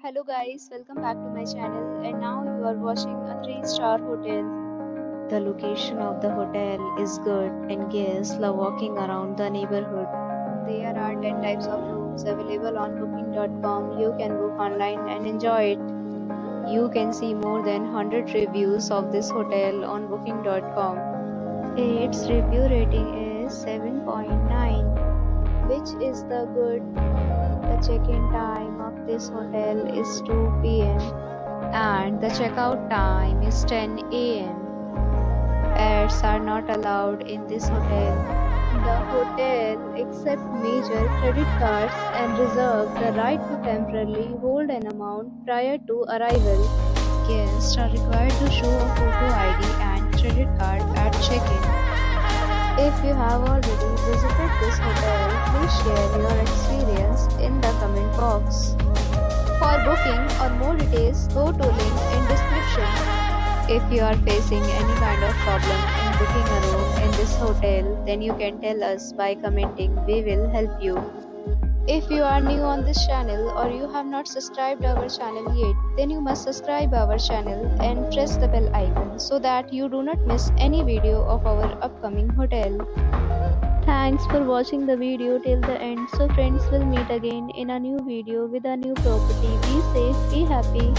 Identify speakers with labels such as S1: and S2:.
S1: Hello guys, welcome back to my channel and now you are watching a 3-star hotel. The location of the hotel is good and guests love walking around the neighborhood. There are 10 types of rooms available on booking.com. You can book online and enjoy it. You can see more than 100 reviews of this hotel on booking.com. Its review rating is 7.9, which is the good. The check-in time of this hotel is 2 p.m. and the checkout time is 10 a.m. Pets are not allowed in this hotel. The hotel accepts major credit cards and reserves the right to temporarily hold an amount prior to arrival. Guests are required to show a photo ID and credit card at check-in. If you have already visited this hotel, please share your experience in the comment box. For booking or more details, go to link in description. If you are facing any kind of problem in booking a room in this hotel, then you can tell us by commenting. We will help you. If you are new on this channel or you have not subscribed our channel yet, then you must subscribe our channel and press the bell icon so that you do not miss any video of our upcoming hotel. Thanks for watching the video till the end. So friends, will meet again in a new video with a new property. Be safe, be happy.